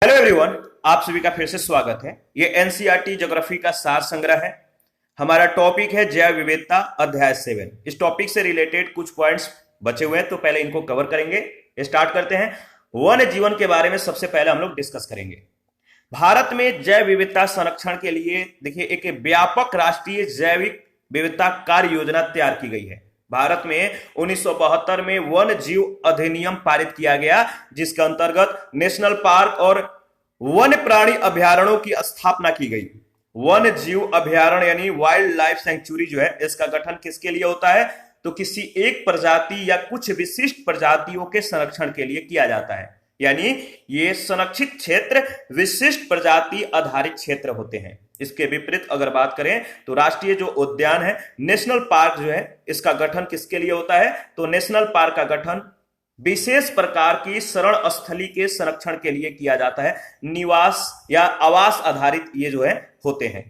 Hello everyone, आप सभी का फिर से स्वागत है। ये एनसीईआरटी ज्योग्राफी का सार संग्रह है। हमारा टॉपिक है जैव विविधता अध्याय 7। इस टॉपिक से रिलेटेड कुछ पॉइंट्स बचे हुए हैं, तो पहले इनको कवर करेंगे। स्टार्ट करते हैं। वन्य जीवन के बारे में सबसे पहले हम लोग डिस्कस करेंगे। भारत में जैव विविधता संरक्षण के लिए देखिए एक व्यापक राष्ट्रीय जैविक विविधता कार्य योजना तैयार की गई है। भारत में 1972 में वन्य जीव अधिनियम पारित किया गया, जिसके अंतर्गत नेशनल पार्क और वन्य प्राणी अभ्यारण्यों की स्थापना की गई। वन्य जीव अभ्यारण्य यानी वाइल्ड लाइफ सेंचुरी जो है, इसका गठन किसके लिए होता है? तो किसी एक प्रजाति या कुछ विशिष्ट प्रजातियों के संरक्षण के लिए किया जाता है। यानी ये संरक्षित क्षेत्र विशिष्ट प्रजाति आधारित क्षेत्र होते हैं। इसके विपरीत अगर बात करें तो राष्ट्रीय जो उद्यान है, नेशनल पार्क जो है, इसका गठन किसके लिए होता है? तो नेशनल पार्क का गठन विशेष प्रकार की शरण स्थली के संरक्षण के लिए किया जाता है। निवास या आवास आधारित ये जो है होते हैं।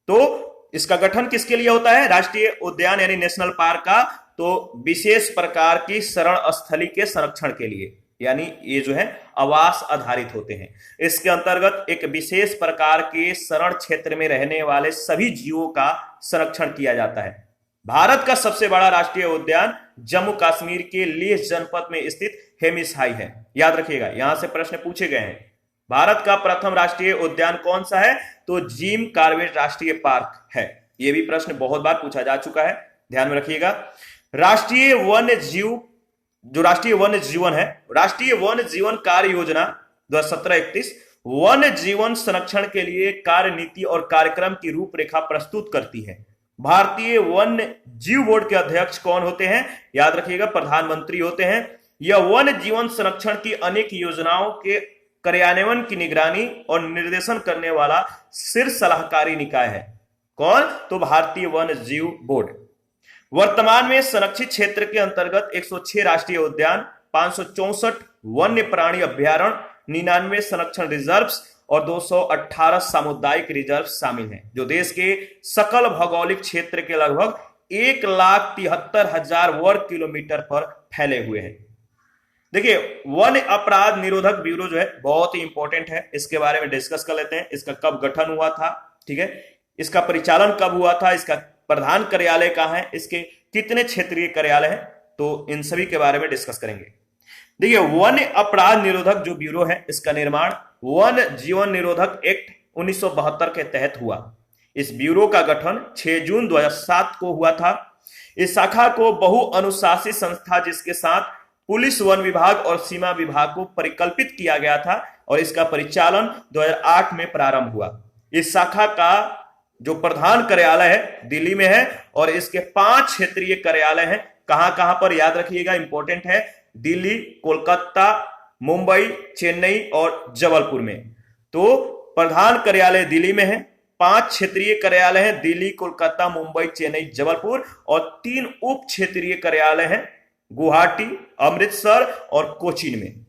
तो इसका गठन किसके लिए होता है? राष्ट्रीय उद्यान यानी नेशनल पार्क का, तो विशेष प्रकार की शरण स्थली के संरक्षण के लिए, यानी ये जो है आवास आधारित होते हैं। इसके अंतर्गत एक विशेष प्रकार के शरण क्षेत्र में रहने वाले सभी जीवों का संरक्षण किया जाता है। भारत का सबसे बड़ा राष्ट्रीय उद्यान जम्मू कश्मीर के लेह जनपद में स्थित हेमिस हाई है। याद रखिएगा, यहां से प्रश्न पूछे गए हैं। भारत का प्रथम राष्ट्रीय उद्यान कौन सा है? तो जिम कॉर्बेट राष्ट्रीय पार्क है। यह भी प्रश्न बहुत बार पूछा जा चुका है, ध्यान में रखिएगा। राष्ट्रीय वन्य जीव जो राष्ट्रीय वन्य जीवन है, राष्ट्रीय वन्य जीवन कार्य योजना 2017-31 वन्य जीवन संरक्षण के लिए कार्य नीति और कार्यक्रम की रूपरेखा प्रस्तुत करती है। भारतीय वन्य जीव बोर्ड के अध्यक्ष कौन होते हैं? याद रखिएगा, प्रधानमंत्री होते हैं। यह वन्य जीवन संरक्षण की अनेक योजनाओं के कार्यान्वयन की निगरानी और निर्देशन करने वाला शीर्ष सलाहकारी निकाय है। कौन? तो भारतीय वन्य जीव बोर्ड। वर्तमान में संरक्षित क्षेत्र के अंतर्गत 106 राष्ट्रीय उद्यान, 564 वन्य प्राणी अभ्यारण्य, 99 संरक्षण रिजर्व्स और 218 सामुदायिक रिजर्व शामिल हैं, जो देश के सकल भौगोलिक क्षेत्र के लगभग 1,73,000 वर्ग किलोमीटर पर फैले हुए हैं। देखिए, वन अपराध निरोधक ब्यूरो जो है बहुत ही इंपॉर्टेंट है। इसके बारे में डिस्कस कर लेते हैं। इसका कब गठन हुआ था, ठीक है, इसका परिचालन कब हुआ था, इसका प्रधान कार्यालय कहां है, इसके कितने क्षेत्रीय कार्यालय हैं, तो इन सभी के बारे में डिस्कस करेंगे। देखिए, वन अपराध निरोधक जो ब्यूरो है, इसका निर्माण वन जीवन निरोधक एक्ट 1972 के तहत हुआ। इस ब्यूरो का गठन 6 जून 2007 को हुआ था। इस शाखा को बहुअनुशासित संस्था, जिसके साथ पुलिस, वन विभाग और सीमा विभाग को परिकल्पित किया गया था, और इसका परिचालन 2008 में प्रारंभ हुआ। इस शाखा का जो प्रधान कार्यालय है दिल्ली में है, और इसके 5 क्षेत्रीय कार्यालय हैं। कहां कहां पर? याद रखिएगा, इंपॉर्टेंट है। दिल्ली, कोलकाता, मुंबई, चेन्नई और जबलपुर में। तो प्रधान कार्यालय दिल्ली में है, 5 क्षेत्रीय कार्यालय हैं दिल्ली, कोलकाता, मुंबई, चेन्नई, जबलपुर, और 3 उप क्षेत्रीय कार्यालय हैं गुवाहाटी, अमृतसर और कोचीन में।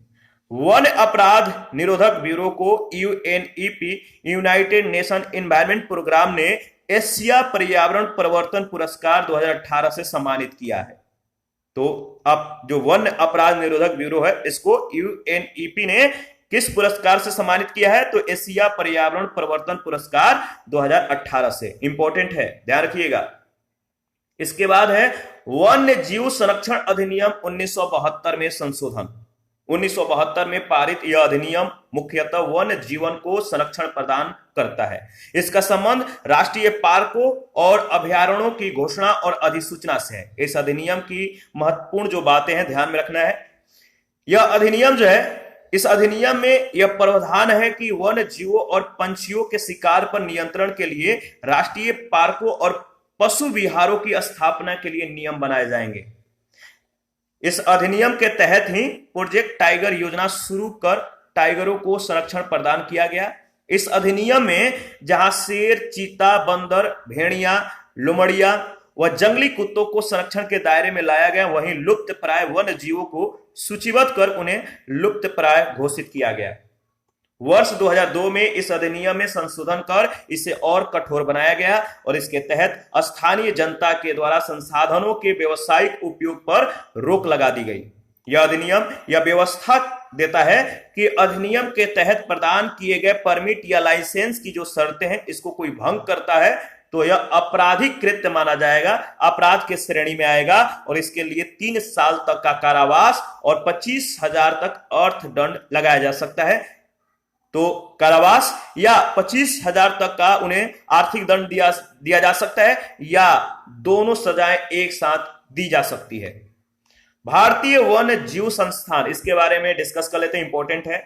वन अपराध निरोधक ब्यूरो को UNEP, United Nation Environment Programme ने एशिया पर्यावरण परिवर्तन पुरस्कार 2018 से सम्मानित किया है। तो अब जो वन अपराध निरोधक ब्यूरो है, इसको यूएनईपी ने किस पुरस्कार से सम्मानित किया है? तो एशिया पर्यावरण परिवर्तन पुरस्कार 2018 से। इंपॉर्टेंट है, ध्यान रखिएगा। इसके बाद है वन्य जीव संरक्षण अधिनियम 1972 में संशोधन। 1972 में पारित यह अधिनियम मुख्यतः वन्य जीवन को संरक्षण प्रदान करता है। इसका संबंध राष्ट्रीय पार्कों और अभ्यारण्यों की घोषणा और अधिसूचना से है। इस अधिनियम की महत्वपूर्ण जो बातें हैं ध्यान में रखना है। यह अधिनियम जो है, इस अधिनियम में यह प्रावधान है कि वन्य जीवों और पंछियों के शिकार पर नियंत्रण के लिए राष्ट्रीय पार्कों और पशु विहारों की स्थापना के लिए नियम बनाए जाएंगे। इस अधिनियम के तहत ही प्रोजेक्ट टाइगर योजना शुरू कर टाइगरों को संरक्षण प्रदान किया गया। इस अधिनियम में जहां शेर, चीता, बंदर, भेड़िया, लोमड़िया व जंगली कुत्तों को संरक्षण के दायरे में लाया गया, वहीं लुप्त प्राय वन्य जीवों को सूचीबद्ध कर उन्हें लुप्त प्राय घोषित किया गया। वर्ष 2002 में इस अधिनियम में संशोधन कर इसे और कठोर बनाया गया, और इसके तहत स्थानीय जनता के द्वारा संसाधनों के व्यावसायिक उपयोग पर रोक लगा दी गई। यह अधिनियम यह व्यवस्था देता है कि अधिनियम के तहत प्रदान किए गए परमिट या लाइसेंस की जो शर्तें हैं, इसको कोई भंग करता है तो यह आपराधिक कृत्य माना जाएगा, अपराध के श्रेणी में आएगा और इसके लिए 3 साल तक का कारावास और 25,000 तक अर्थदंड लगाया जा सकता है। तो कारावास या 25,000 तक का उन्हें आर्थिक दंड दिया जा सकता है या दोनों सजाएं एक साथ दी जा सकती है। भारतीय वन्य जीव संस्थान, इसके बारे में डिस्कस कर लेते हैं, इंपॉर्टेंट है।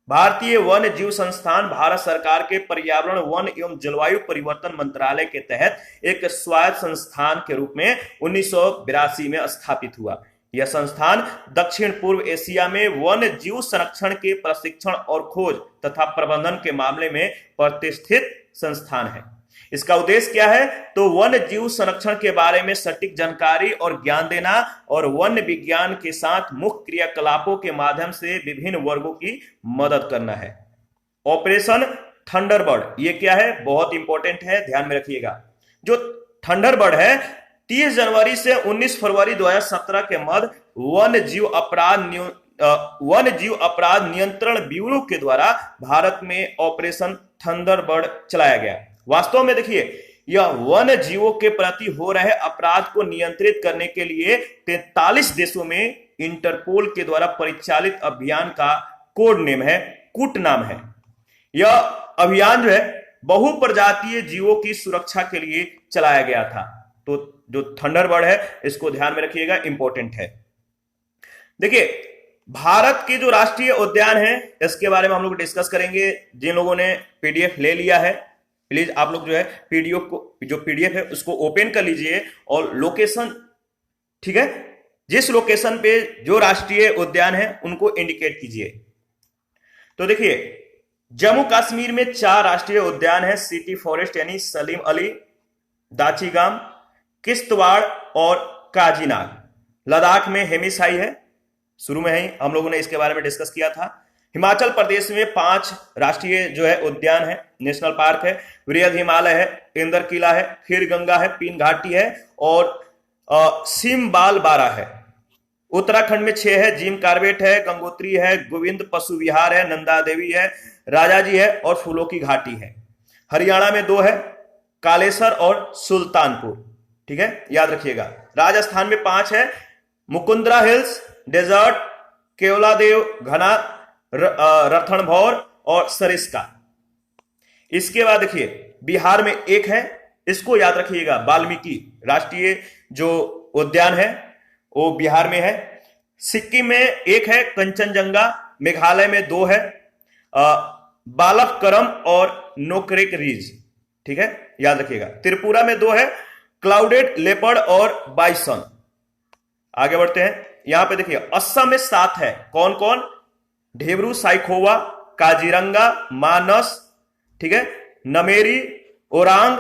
भारतीय वन्य जीव संस्थान भारत सरकार के पर्यावरण, वन एवं जलवायु परिवर्तन मंत्रालय के तहत एक स्वायत्त संस्थान के रूप में 1982 में स्थापित हुआ। यह संस्थान दक्षिण पूर्व एशिया में वन्य जीव संरक्षण के प्रशिक्षण और खोज तथा प्रबंधन के मामले में प्रतिष्ठित संस्थान है। इसका उद्देश्य क्या है? तो वन्य जीव संरक्षण के बारे में सटीक जानकारी और ज्ञान देना और वन्य विज्ञान के साथ मुख्य क्रियाकलापों के माध्यम से विभिन्न वर्गों की मदद करना है। ऑपरेशन थंडरबर्ड, ये क्या है? बहुत इंपॉर्टेंट है, ध्यान में रखिएगा। जो थंडरबर्ड है 30 जनवरी से 19 फरवरी 2017 के मध्य वन्य जीव अपराध नियंत्रण ब्यूरो के द्वारा भारत में ऑपरेशन थंडरबर्ड चलाया गया। वास्तव में देखिए, यह वन्य जीवों के प्रति हो रहे अपराध को नियंत्रित करने के लिए 43 देशों में इंटरपोल के द्वारा परिचालित अभियान का कोड नेम है, कूट नाम है। यह अभियान जो है बहुप्रजातीय जीवों की सुरक्षा के लिए चलाया गया था। तो जो थंडरबर्ड है इसको ध्यान में रखिएगा, इंपॉर्टेंट है। देखिए, भारत के जो राष्ट्रीय उद्यान है इसके बारे में हम लोग डिस्कस करेंगे। जिन लोगों ने पीडीएफ ले लिया है, प्लीज आप लोग जो है पीडीएफ है उसको ओपन कर लीजिए और लोकेशन, ठीक है, जिस लोकेशन पे जो राष्ट्रीय उद्यान है उनको इंडिकेट कीजिए। तो देखिए, जम्मू कश्मीर में 4 राष्ट्रीय उद्यान है, सिटी फॉरेस्ट यानी सलीम अली, दाचीगाम, किश्तवाड़ और काजीनाग। लद्दाख में हेमिसाई है, शुरू में ही हम लोगों ने इसके बारे में डिस्कस किया था। हिमाचल प्रदेश में 5 राष्ट्रीय जो है उद्यान है, नेशनल पार्क है। वृहद हिमालय है, इंदर किला है, खीर गंगा है, पीन घाटी है और सिमबाल बारा है। उत्तराखंड में 6 है, जिम कार्बेट है, गंगोत्री है, गोविंद पशु विहार है, नंदा देवी है, राजाजी है और फूलों की घाटी है। हरियाणा में 2 है, कालेसर और सुल्तानपुर, ठीक है, याद रखिएगा। राजस्थान में 5 है, मुकुंदरा हिल्स, डेजर्ट, केवलादेव घना, रणथंभौर और सरिस्का। इसके बाद देखिए, बिहार में 1 है, इसको याद रखिएगा, वाल्मीकि राष्ट्रीय जो उद्यान है वो बिहार में है। सिक्किम में 1 है, कंचनजंगा। मेघालय में 2 है, बालककरम और नोकरेक रिज, ठीक है, याद रखिएगा। त्रिपुरा में 2 है, क्लाउडेड लेपर्ड और बाइसन। आगे बढ़ते हैं, यहां पे देखिए असम में 7 है, कौन कौन? ढेबरू साइखोवा, काजीरंगा, मानस, ठीक है, नमेरी, ओरांग,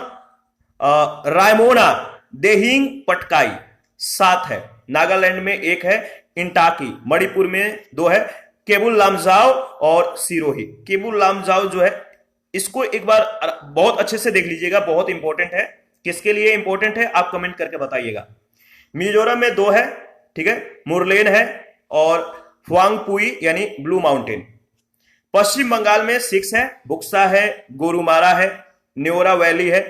रायमोना, देहिंग, पटकाई, 7 है। नागालैंड में 1 है, इंटाकी। मणिपुर में 2 है, केबुल लामजाओ और सिरोही। केबुल लामजाओ जो है इसको एक बार बहुत अच्छे से देख लीजिएगा, बहुत इंपॉर्टेंट है। किसके लिए इंपॉर्टेंट है आप कमेंट करके बताइएगा। मिजोरम में 2 है, ठीक है, मुरलेन है और हुआंगपुई यानी ब्लू माउंटेन। पश्चिम बंगाल में 6 है, बुक्सा है, गोरुमारा है, न्योरा वैली है,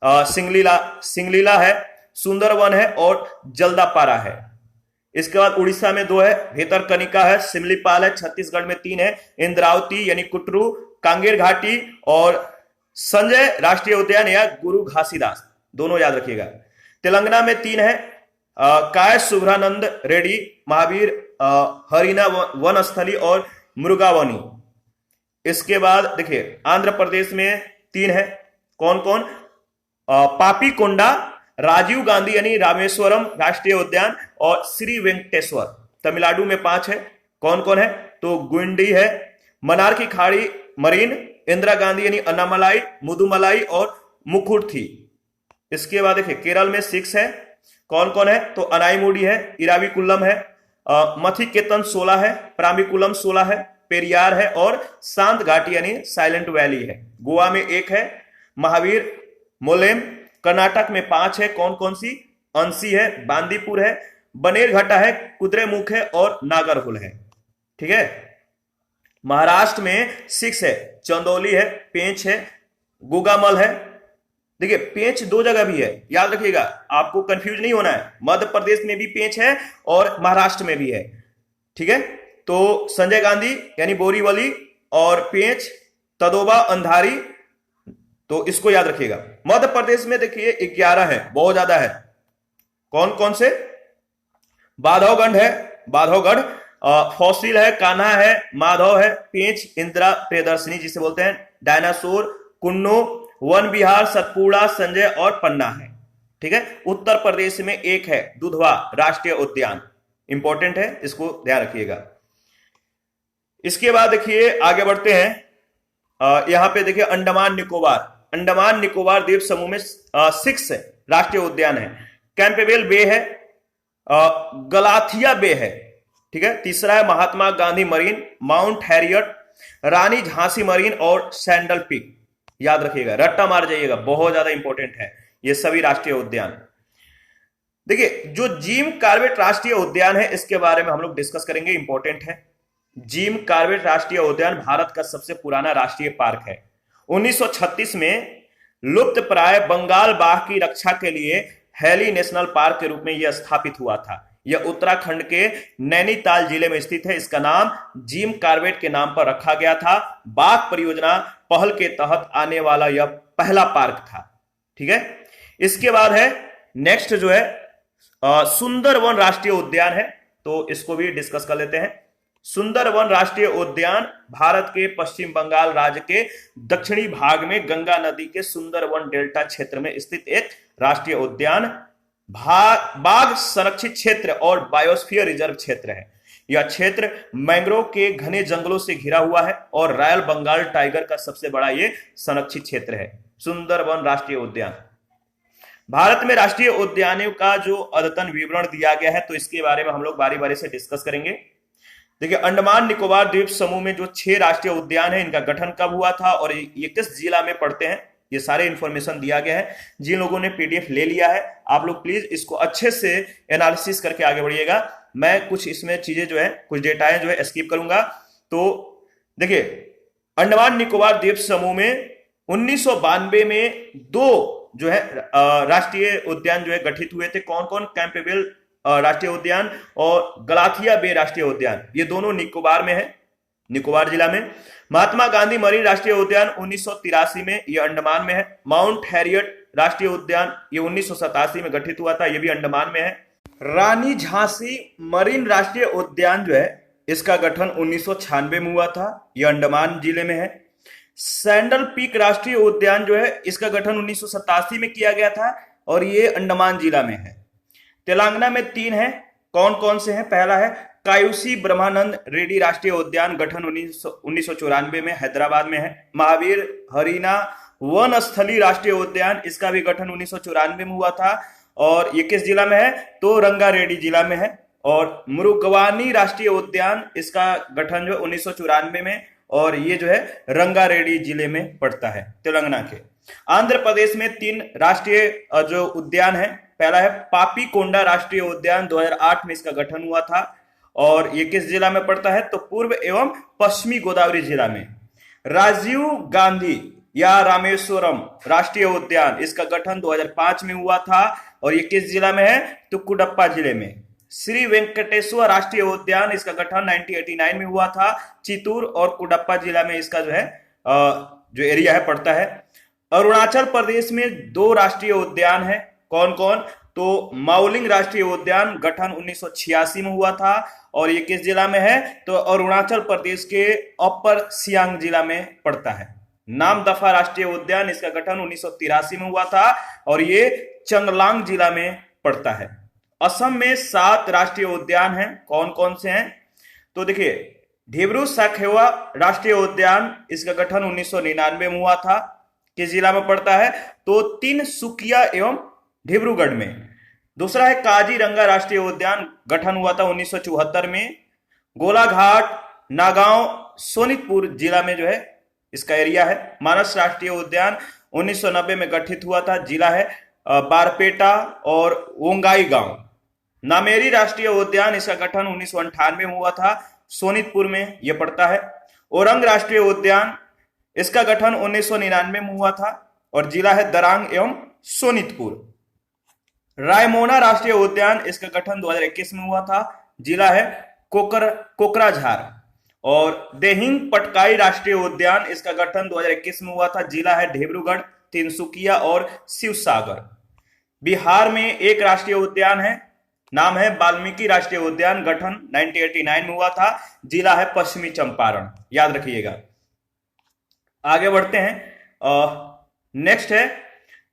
सिंगलीला है, सुंदरवन है और जल्दापारा है। इसके बाद उड़ीसा में 2 है, भितरकनिका है, सिमलीपाल है। छत्तीसगढ़ में 3 है, इंद्रावती यानी कुटरू, कांगेर घाटी और संजय राष्ट्रीय उद्यान या गुरु घासीदास, दोनों याद रखिएगा। तेलंगाना में 3 है, काय सुब्रानंद रेड्डी, महावीर, हरिना वनस्थली और मृगावनी। इसके बाद देखिए आंध्र प्रदेश में 3 है, कौन कौन? पापीकोंडा, राजीव गांधी यानी रामेश्वरम राष्ट्रीय उद्यान और श्री वेंकटेश्वर। तमिलनाडु में 5 है, कौन कौन है? तो गुंडी है, मनार की खाड़ी मरीन, इंदिरा गांधी यानी अन्नामलाई, मुदुमलाई और मुकुर्थी। इसके बाद देखिए केरल में 6 है, कौन कौन है? तो अनाईमुडी है, इराविकुलम है, मथिकेतन 16 है, प्रामिकुलम 16 है, पेरियार है और शांत घाटी यानी साइलेंट वैली है। गोवा में 1 है, महावीर मोलेम। कर्नाटक में 5 है, कौन कौन सी? अंसी है, बांदीपुर है, बनेरघट्टा है, कुद्रेमुख है और नागरहोल है। ठीक है। महाराष्ट्र में 6 है, चंदौली है, पेंच है, गुगामल है। देखिए पेंच दो जगह भी है, याद रखिएगा, आपको कंफ्यूज नहीं होना है। मध्य प्रदेश में भी पेंच है और महाराष्ट्र में भी है। ठीक है। तो संजय गांधी यानी बोरीवली और पेंच, तदोबा, अंधारी, तो इसको याद रखिएगा। मध्य प्रदेश में देखिए 11 है, बहुत ज्यादा है। कौन कौन से? बाधवगढ़ है, बाधवगढ़, फॉसिल है, कान्हा है, माधव है, पेंच, इंदिरा प्रियदर्शनी जिसे बोलते हैं, डायनासोर, कुन्नो, वन विहार, सतपुड़ा, संजय और पन्ना है। ठीक है। उत्तर प्रदेश में एक है, दुधवा राष्ट्रीय उद्यान, इंपॉर्टेंट है, इसको ध्यान रखिएगा। इसके बाद देखिए आगे बढ़ते हैं। यहां पे देखिए अंडमान निकोबार, अंडमान निकोबार द्वीप समूह में 6 राष्ट्रीय उद्यान है। कैंपेबेल बे है, गलाथिया बे है। ठीक है। तीसरा है Mahatma Gandhi marine, mount Harriet, रानी झांसी मरीन और सैंडल पीक। याद रखिएगा, रट्टा मार जाइएगा, बहुत ज्यादा इंपॉर्टेंट है ये सभी राष्ट्रीय उद्यान। देखिए जो जिम कॉर्बेट राष्ट्रीय उद्यान है इसके बारे में हम लोग डिस्कस करेंगे, इंपॉर्टेंट है। जिम कॉर्बेट राष्ट्रीय उद्यान भारत का सबसे पुराना राष्ट्रीय पार्क है। 1936 में लुप्त प्राय बंगाल बाघ की रक्षा के लिए हैली नेशनल पार्क के रूप में यह स्थापित हुआ था। यह उत्तराखंड के नैनीताल जिले में स्थित है। इसका नाम जिम कॉर्बेट के नाम पर रखा गया था। बाघ परियोजना पहल के तहत आने वाला यह पहला पार्क था। ठीक है। इसके बाद है नेक्स्ट जो है सुंदरवन राष्ट्रीय उद्यान है, तो इसको भी डिस्कस कर लेते हैं। सुंदरवन राष्ट्रीय उद्यान भारत के पश्चिम बंगाल राज्य के दक्षिणी भाग में गंगा नदी के सुंदरवन डेल्टा क्षेत्र में स्थित एक राष्ट्रीय उद्यान, बाघ संरक्षित क्षेत्र और बायोस्फीयर रिजर्व क्षेत्र है। यह क्षेत्र मैंग्रोव के घने जंगलों से घिरा हुआ है और रॉयल बंगाल टाइगर का सबसे बड़ा ये संरक्षित क्षेत्र है, सुंदरवन राष्ट्रीय उद्यान। भारत में राष्ट्रीय उद्यानों का जो अद्यतन विवरण दिया गया है, तो इसके बारे में हम लोग बारी बारी से डिस्कस करेंगे। देखिए अंडमान निकोबार द्वीप समूह में जो 6 राष्ट्रीय उद्यान है, इनका गठन कब हुआ था और ये किस जिला में पड़ते हैं, ये सारे इंफॉर्मेशन दिया गया है। जिन लोगों ने पीडीएफ ले लिया है, आप लोग प्लीज इसको अच्छे से एनालिसिस करके आगे बढ़िएगा। मैं कुछ इसमें चीजें जो है, कुछ डेटाएं जो है स्किप करूंगा। तो देखिए अंडमान निकोबार द्वीप समूह में 1992 में 2 जो है राष्ट्रीय उद्यान जो है गठित हुए थे। कौन कौन? कैंपेबेल राष्ट्रीय उद्यान और गलाथिया बे राष्ट्रीय उद्यान, ये दोनों निकोबार में है, निकोबार जिला में। महात्मा गांधी मरीन राष्ट्रीय उद्यान 1983 में, ये अंडमान में है। माउंट हैरियट राष्ट्रीय उद्यान ये 1987 में गठित हुआ था, ये भी अंडमान में है। रानी झांसी मरीन राष्ट्रीय उद्यान जो है इसका गठन 1996 में हुआ था, यह अंडमान जिले में है। सैंडल पीक राष्ट्रीय उद्यान जो है इसका गठन 1987 में किया गया था और ये अंडमान जिला में है। तेलंगाना में 3 है, कौन कौन से हैं? पहला है कायूसी ब्रह्मानंद रेड्डी राष्ट्रीय उद्यान, गठन 1994 में, हैदराबाद में है। महावीर हरीना वन स्थली राष्ट्रीय उद्यान, इसका भी गठन 1994 में हुआ था और ये किस जिला में है? तो रंगारेड्डी जिला में है। और मुरुगवानी राष्ट्रीय उद्यान, इसका गठन जो 1994 में और ये जो है रंगारेड्डी जिले में पड़ता है, तेलंगाना के। आंध्र प्रदेश में 3 राष्ट्रीय जो उद्यान है, पहला है पापी कोंडा राष्ट्रीय उद्यान, 2008 में इसका गठन हुआ था और ये किस जिला में पड़ता है? तो पूर्व एवं पश्चिमी गोदावरी जिला में। राजीव गांधी या रामेश्वरम राष्ट्रीय उद्यान, इसका गठन 2005 में हुआ था और ये किस जिला में है? तो कुडप्पा जिले में। श्री वेंकटेश्वर राष्ट्रीय उद्यान, इसका गठन 1989 में हुआ था, चित्तूर और कुडप्पा जिला में इसका जो है जो एरिया है पड़ता है। अरुणाचल प्रदेश में 2 राष्ट्रीय उद्यान है, कौन कौन? तो माउलिंग राष्ट्रीय उद्यान, गठन 1986 में हुआ था और ये किस जिला में है? तो अरुणाचल प्रदेश के अपर सियांग जिला में पड़ता है। नामदफा राष्ट्रीय उद्यान, इसका गठन 1983 में हुआ था और ये चंगलांग जिला में पड़ता है। असम में 7 राष्ट्रीय उद्यान हैं, कौन कौन से हैं? तो देखिए ढिब्रू सैखोवा राष्ट्रीय उद्यान, इसका गठन 1999 में हुआ था, किस जिला में पड़ता है? तो तिनसुकिया एवं डिब्रूगढ़ में। दूसरा है काजीरंगा राष्ट्रीय उद्यान, गठन हुआ था 1974 में, गोलाघाट, नागांव, सोनितपुर जिला में जो है इसका एरिया है। मानस राष्ट्रीय उद्यान 1990 में गठित हुआ था, जिला है बारपेटा और वोंगाई गांव। नामेरी राष्ट्रीय उद्यान, इसका गठन 1998 में हुआ था, सोनितपुर में यह पड़ता है। ओरंग राष्ट्रीय उद्यान, इसका गठन 1999 में हुआ था और जिला है दरांग एवं सोनितपुर। रायमोना राष्ट्रीय उद्यान, इसका गठन 2021 में हुआ था, जिला है कोकराझार। और देहिंग पटकाई राष्ट्रीय उद्यान, इसका गठन 2021 में हुआ था, जिला है डिब्रूगढ़, तिनसुकिया और शिवसागर। बिहार में एक राष्ट्रीय उद्यान है, नाम है वाल्मीकि राष्ट्रीय उद्यान, गठन 1989 में हुआ था, जिला है पश्चिमी चंपारण, याद रखिएगा। आगे बढ़ते हैं, नेक्स्ट है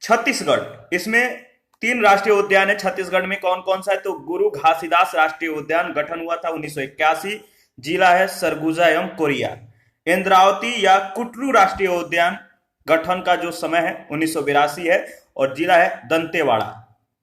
छत्तीसगढ़। इसमें 3 राष्ट्रीय उद्यान है छत्तीसगढ़ में, कौन कौन सा है? तो गुरु घासीदास राष्ट्रीय उद्यान, गठन हुआ था 1981, जिला है सरगुजा एवं कोरिया। इंद्रावती या कुटरू राष्ट्रीय उद्यान, गठन का जो समय है 1982 है और जिला है दंतेवाड़ा।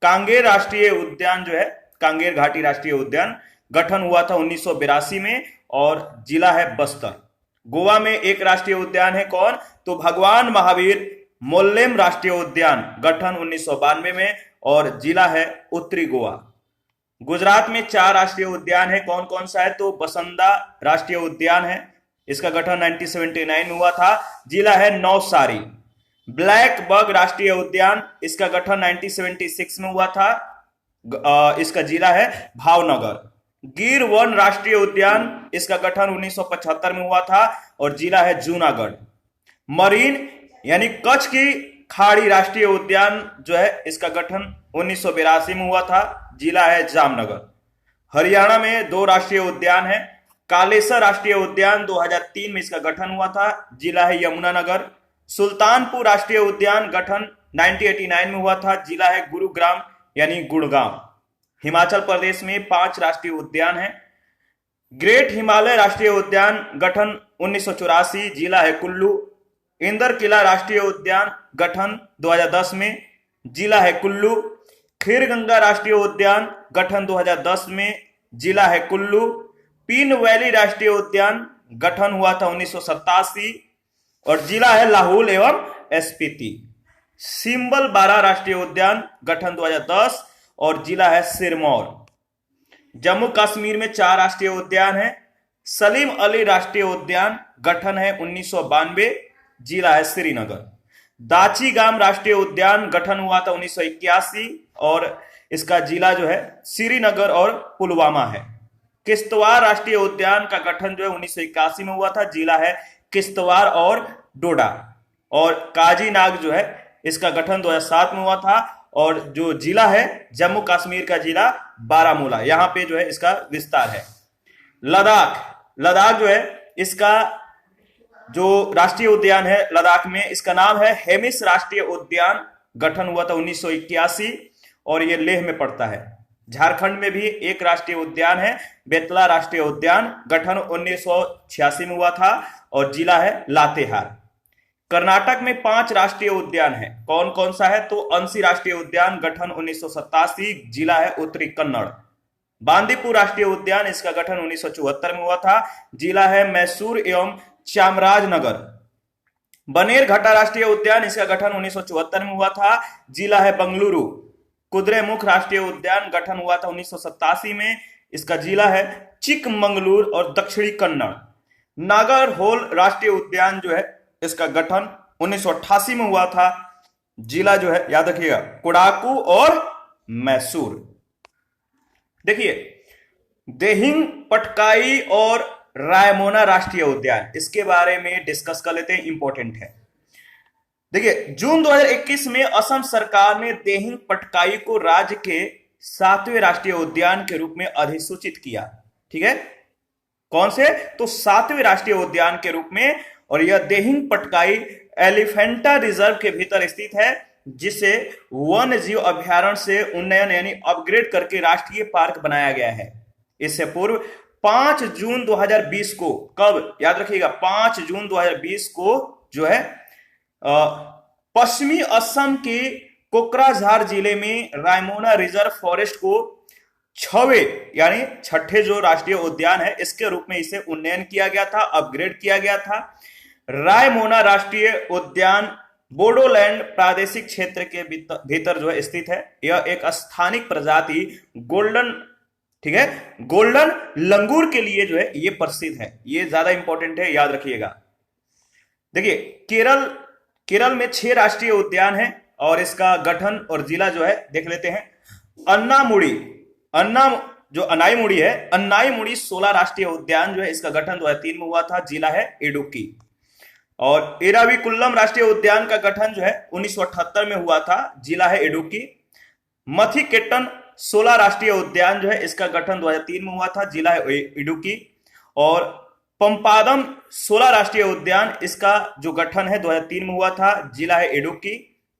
कांगेर राष्ट्रीय उद्यान जो है, कांगेर घाटी राष्ट्रीय उद्यान, गठन हुआ था 1982 में और जिला है बस्तर। गोवा में एक राष्ट्रीय उद्यान है, कौन? तो भगवान महावीर मोल्लेम राष्ट्रीय उद्यान, गठन 1992 में और जिला है उत्तरी गोवा। गुजरात में 4 राष्ट्रीय उद्यान है, कौन कौन सा है? तो बसंदा राष्ट्रीय उद्यान है, इसका गठन 1979 में हुआ था, जिला है नवसारी। ब्लैक बग राष्ट्रीय उद्यान, इसका गठन 1976 में हुआ था, इसका जिला है भावनगर। गिर वन राष्ट्रीय उद्यान, इसका गठन 1975 में हुआ था और जिला है जूनागढ़। मरीन यानी कच्छ की खाड़ी राष्ट्रीय उद्यान जो है, इसका गठन 1982 में हुआ था, जिला है जामनगर। हरियाणा में 2 राष्ट्रीय उद्यान है, कालेसर राष्ट्रीय उद्यान 2003 में इसका गठन हुआ था, जिला है यमुनानगर। सुल्तानपुर राष्ट्रीय उद्यान, गठन 1989 में हुआ था, जिला है गुरुग्राम यानी गुड़गांव। हिमाचल प्रदेश में 5 राष्ट्रीय उद्यान है। ग्रेट हिमालय राष्ट्रीय उद्यान, गठन 1984, जिला है कुल्लू। इंदर किला राष्ट्रीय उद्यान, गठन 2010 में, जिला है कुल्लू। खीरगंगा राष्ट्रीय उद्यान, गठन 2010 में, जिला है कुल्लू। पीन वैली राष्ट्रीय उद्यान, गठन हुआ था 1987 और जिला है लाहौल एवं स्पीति। सिंबल बारा राष्ट्रीय उद्यान, गठन 2010 और जिला है सिरमौर। जम्मू कश्मीर में 4 राष्ट्रीय उद्यान है। सलीम अली राष्ट्रीय उद्यान, गठन है 1992, जिला है श्रीनगर। दाची गाम राष्ट्रीय उद्यान, गठन हुआ था 1981 और इसका जिला जो है श्रीनगर और पुलवामा है। किश्तवाड़ राष्ट्रीय उद्यान का गठन जो है 1981 में हुआ था, जिला है किश्तवाड़ और डोडा। और काजीनाग जो है, इसका गठन 2007 में हुआ था और जो जिला है जम्मू कश्मीर का जिला बारामूला, यहां पे जो है इसका विस्तार है। लद्दाख जो है, इसका जो राष्ट्रीय उद्यान है लद्दाख में, इसका नाम है हेमिस राष्ट्रीय उद्यान, गठन हुआ था 1981 और ये लेह में पड़ता है। झारखंड में भी एक राष्ट्रीय उद्यान है, बेतला राष्ट्रीय उद्यान, गठन 1986 में हुआ था और जिला है लातेहार। कर्नाटक में 5 राष्ट्रीय उद्यान है, कौन कौन सा है? तो अंशी राष्ट्रीय उद्यान, गठन 1987, जिला है उत्तरी कन्नड़। बांदीपुर राष्ट्रीय उद्यान, इसका गठन 1974 में हुआ था, जिला है मैसूर एवं चामराजनगर। बनेरघट्टा राष्ट्रीय उद्यान, इसका गठन 1974 में हुआ था, जिला है बंगलुरु। कुद्रेमुख राष्ट्रीय उद्यान, गठन हुआ था 1987 में, इसका जिला है चिकमंगलूर और दक्षिणी कन्नड़। नागरहोल राष्ट्रीय उद्यान जो है, इसका गठन 1988 में हुआ था, जिला जो है याद रखिएगा कोडाकू और मैसूर। देखिए देहिंग पटकाई और रायमोना राष्ट्रीय उद्यान, इसके बारे में डिस्कस कर लेते हैं, इंपॉर्टेंट है। देखिए जून 2021 में असम सरकार ने देहिंग पटकाई को राज्य के 7वें राष्ट्रीय उद्यान के रूप में अधिसूचित किया। ठीक है, कौन से? तो 7वें राष्ट्रीय उद्यान के रूप में। और यह देहिंग पटकाई एलिफेंटा रिजर्व के भीतर स्थित है, जिसे वन्य जीव अभ्यारण्य से उन्नयन यानी अपग्रेड करके राष्ट्रीय पार्क बनाया गया है। इससे पूर्व 5 जून 2020 को, कब याद रखिएगा, 5 जून 2020 को जो है पश्चिमी असम के कोकराझार जिले में रायमोना रिजर्व फॉरेस्ट को 6वें यानी छठे जो राष्ट्रीय उद्यान है, इसके रूप में इसे उन्नयन किया गया था, अपग्रेड किया गया था। रायमोना राष्ट्रीय उद्यान बोडोलैंड प्रादेशिक क्षेत्र के भीतर जो है स्थित है। यह एक स्थानिक प्रजाति गोल्डन, ठीक है, गोल्डन लंगूर के लिए जो है ये प्रसिद्ध है। ये ज्यादा इंपॉर्टेंट है, याद रखिएगा। देखिए केरल में 6 राष्ट्रीय उद्यान है और इसका गठन और जिला जो है देख लेते हैं। अन्नाईमुड़ी है, अन्नाईमुड़ी 16 राष्ट्रीय उद्यान जो है इसका गठन 2003 में हुआ था, जिला है इडुक्की। और एराविकुलम राष्ट्रीय उद्यान का गठन जो है 1978 में हुआ था, जिला है इडुक्की। मथिकेट्टन 16 राष्ट्रीय उद्यान जो है इसका गठन 2003 में हुआ था, जिला है इडुक्की। और पंपादम 16 राष्ट्रीय उद्यान, इसका जो गठन है 2003 में हुआ था, जिला है इडुक्की।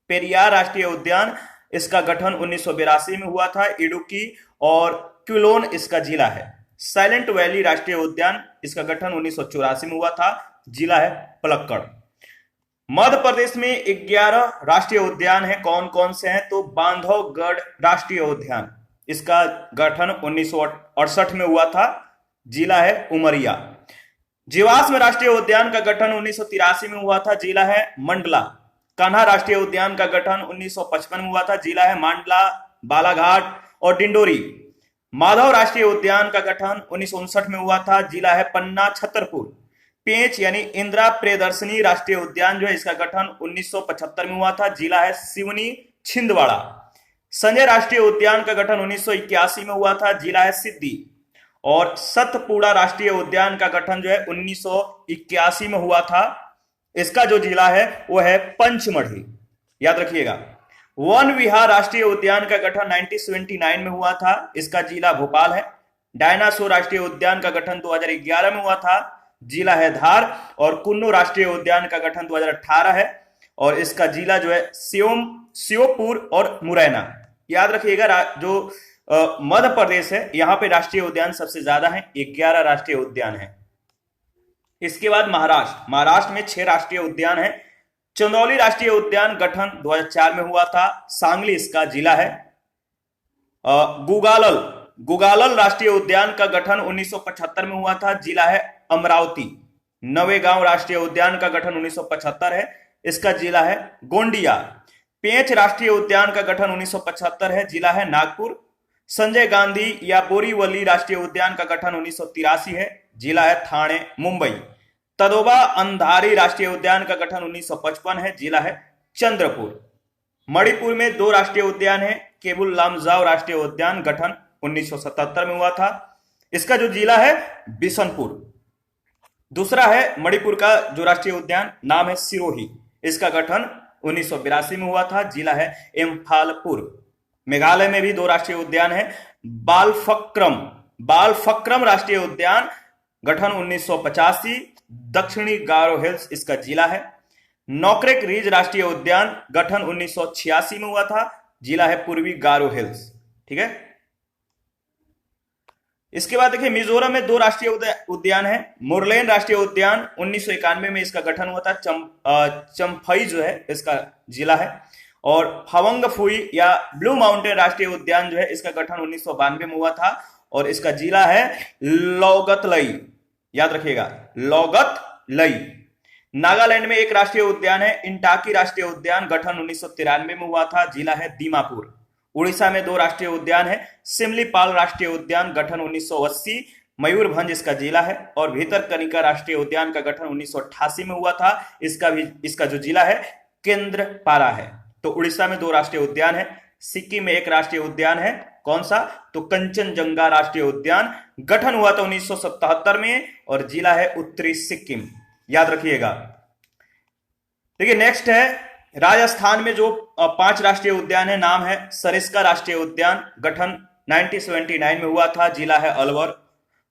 पेरियार राष्ट्रीय उद्यान, इसका गठन 1982 में हुआ था, इडुक्की। और क्विलोन इसका जिला है। साइलेंट वैली राष्ट्रीय उद्यान, इसका गठन 1984 में हुआ था, जिला है पलक्कड़। मध्य प्रदेश में 11 राष्ट्रीय उद्यान है। कौन कौन से हैं? तो बांधवगढ़ राष्ट्रीय उद्यान, इसका गठन 1968 में हुआ था, जिला है उमरिया। जीवाश्म राष्ट्रीय उद्यान का गठन 1983 में हुआ था, जिला है मंडला। कान्हा राष्ट्रीय उद्यान का गठन 1955 में हुआ था, जिला है मांडला, बालाघाट और डिंडोरी। माधव राष्ट्रीय उद्यान का गठन 1959 में हुआ था, जिला है पन्ना छतरपुर। पेंच यानी इंदिरा प्रियदर्शनी राष्ट्रीय उद्यान जो है इसका गठन 1975 में हुआ था, जिला है सिवनी छिंदवाड़ा। संजय राष्ट्रीय उद्यान का गठन 1981 में हुआ था, जिला है सिद्धि। और सतपुड़ा राष्ट्रीय उद्यान का गठन जो है 1981 में हुआ था, इसका जो जिला है वो है पंचमढ़ी, याद रखिएगा। वन विहार राष्ट्रीय उद्यान का गठन 1979 में हुआ था, इसका जिला भोपाल है। डायनासोर राष्ट्रीय उद्यान का गठन 2011 में हुआ था, जिला है धार। और कुन्नू राष्ट्रीय उद्यान का गठन 2018 है और इसका जिला जो है श्योपुर और मुरैना, याद रखिएगा। जो मध्य प्रदेश है यहां पे राष्ट्रीय उद्यान सबसे ज्यादा है, 11 राष्ट्रीय उद्यान है। इसके बाद महाराष्ट्र में 6 राष्ट्रीय उद्यान है। चंदौली राष्ट्रीय उद्यान गठन 2004 में हुआ था, सांगली इसका जिला है। गुगालल राष्ट्रीय उद्यान का गठन 1975 में हुआ था, जिला है अमरावती। नवेगांव राष्ट्रीय उद्यान का गठन 1975 है, इसका जिला है गोंडिया। पेंच राष्ट्रीय उद्यान का गठन 1975 है, जिला है नागपुर। संजय गांधी या बोरीवली राष्ट्रीय उद्यान का गठन 1983 है, जिला है ठाणे मुंबई। तदोबा अंधारी राष्ट्रीय उद्यान का गठन 1955 है, जिला है चंद्रपुर। मणिपुर में 2 राष्ट्रीय उद्यान है। केबुल लामजाओ राष्ट्रीय उद्यान गठन 1977 में हुआ था, इसका जो जिला है बिशनपुर। दूसरा है मणिपुर का जो राष्ट्रीय उद्यान, नाम है सिरोही, इसका गठन 1982 में हुआ था, जिला है इम्फालपुर। मेघालय में भी 2 राष्ट्रीय उद्यान है। बालफक्रम राष्ट्रीय उद्यान गठन 1985, दक्षिणी गारो हिल्स इसका जिला है। नौक्रेक रिज राष्ट्रीय उद्यान गठन 1986 में हुआ था, जिला है पूर्वी गारो हिल्स, ठीक है। इसके बाद देखिए मिजोरम में 2 राष्ट्रीय उद्यान है। मुरलेन राष्ट्रीय उद्यान 1991 में इसका गठन हुआ था, चम्फई जो है इसका जिला है। और हवंगफुई या ब्लू माउंटेन राष्ट्रीय उद्यान जो है इसका गठन 1992 में हुआ था और इसका जिला है लोगतलई, याद रखिएगा लोगतलई। नागालैंड में 1 राष्ट्रीय उद्यान है, इंटाकी राष्ट्रीय उद्यान गठन 1993 में हुआ था, जिला है दीमापुर। उड़ीसा में 2 राष्ट्रीय उद्यान है। सिमलीपाल राष्ट्रीय उद्यान गठन 1980, मयूरभंज इसका जिला है। और भीतरकनिका राष्ट्रीय उद्यान का गठन 1988 में हुआ था, इसका जो जिला है केंद्रपारा है। तो उड़ीसा में 2 राष्ट्रीय उद्यान है। सिक्किम में 1 राष्ट्रीय उद्यान है, कौन सा? तो कंचनजंगा राष्ट्रीय उद्यान गठन हुआ था 1977 में और जिला है उत्तरी सिक्किम, याद रखिएगा। देखिए नेक्स्ट है राजस्थान में जो 5 राष्ट्रीय उद्यान है, नाम है सरिस्का राष्ट्रीय उद्यान, गठन 1979 में हुआ था, जिला है अलवर।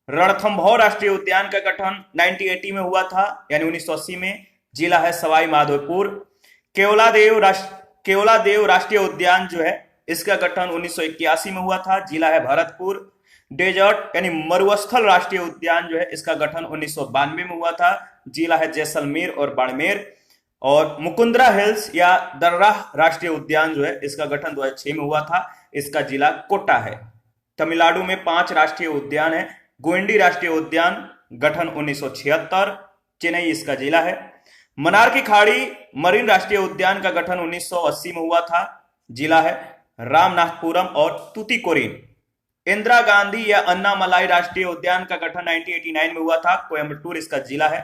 रणथंभौर राष्ट्रीय उद्यान का गठन 1980 में हुआ था, यानी 1980 में, जिला है सवाई माधोपुर। केवलादेव राष्ट्रीय उद्यान जो है इसका गठन 1981 में हुआ था, जिला है भरतपुर। डेजर्ट यानी मरुस्थल राष्ट्रीय उद्यान जो है इसका गठन 1992 में हुआ था, जिला है जैसलमेर और बाड़मेर। और मुकुंदरा हिल्स या दर्रा राष्ट्रीय उद्यान जो है इसका गठन 2006 में हुआ था, इसका जिला कोटा है। तमिलनाडु में 5 राष्ट्रीय उद्यान है। गोइंडी राष्ट्रीय उद्यान गठन 1976, चेन्नई इसका जिला है। मन्नार की खाड़ी मरीन राष्ट्रीय उद्यान का गठन 1980 में हुआ था, जिला है रामनाथपुरम और तूतीकोरिन। इंदिरा गांधी या अन्नामलाई राष्ट्रीय उद्यान का गठन 1989 में हुआ था, कोयम्बटूर इसका जिला है।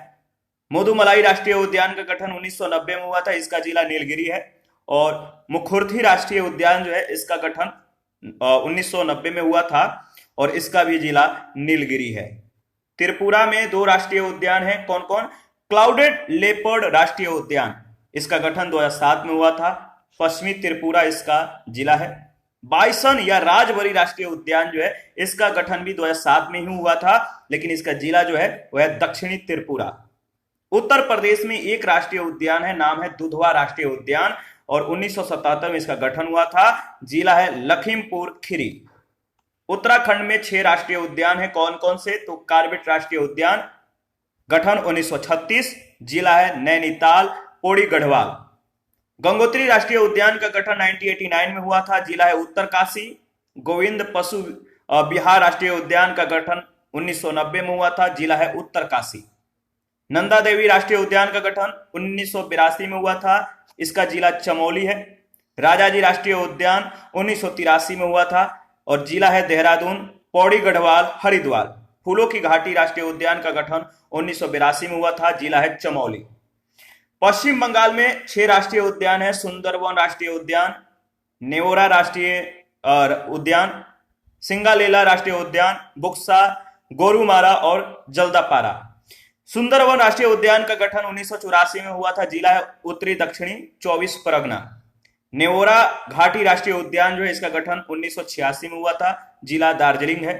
मुदुमलाई राष्ट्रीय उद्यान का गठन 1990 में हुआ था, इसका जिला नीलगिरी है। और मुखुर्थी राष्ट्रीय उद्यान जो है इसका गठन 1990 में हुआ था और इसका भी जिला नीलगिरी है। त्रिपुरा में 2 राष्ट्रीय उद्यान है, कौन कौन? क्लाउडेड लेपर्ड राष्ट्रीय उद्यान, इसका गठन 2007 में हुआ था, पश्चिमी त्रिपुरा इसका जिला है। बाइसन या राजबरी राष्ट्रीय उद्यान जो है इसका गठन भी 2007 में ही हुआ था, लेकिन इसका जिला जो है वह है दक्षिणी त्रिपुरा। उत्तर प्रदेश में एक राष्ट्रीय उद्यान है, नाम है दुधवा राष्ट्रीय उद्यान और 1977 में इसका गठन हुआ था, जिला है लखीमपुर खीरी। उत्तराखंड में 6 राष्ट्रीय उद्यान है, कौन कौन से? तो कार्बेट राष्ट्रीय उद्यान, गठन 1936, जिला है नैनीताल पौड़ी गढ़वाल। गंगोत्री राष्ट्रीय उद्यान का गठन 1989 में हुआ था, जिला है उत्तरकाशी। गोविंद पशु विहार राष्ट्रीय उद्यान का गठन 1990 में हुआ था, जिला है उत्तरकाशी। नंदा देवी राष्ट्रीय उद्यान का गठन 1982 में हुआ था, इसका जिला चमोली है। राजाजी राष्ट्रीय उद्यान 1983 में हुआ था और जिला है देहरादून, पौड़ी गढ़वाल हरिद्वार। फूलों की घाटी राष्ट्रीय उद्यान का गठन 1982 में हुआ था, जिला है चमोली। पश्चिम बंगाल में 6 राष्ट्रीय उद्यान है, सुंदरवन राष्ट्रीय उद्यान, नेओरा राष्ट्रीय उद्यान, सिंगालेला राष्ट्रीय उद्यान, बुक्सा, गोरुमारा और जल्दापारा। सुंदरवन राष्ट्रीय उद्यान का गठन 1984 में हुआ था, जिला है उत्तरी दक्षिणी 24 परगना। नेओरा घाटी राष्ट्रीय उद्यान जो है इसका गठन 1986 में हुआ था, जिला दार्जिलिंग है।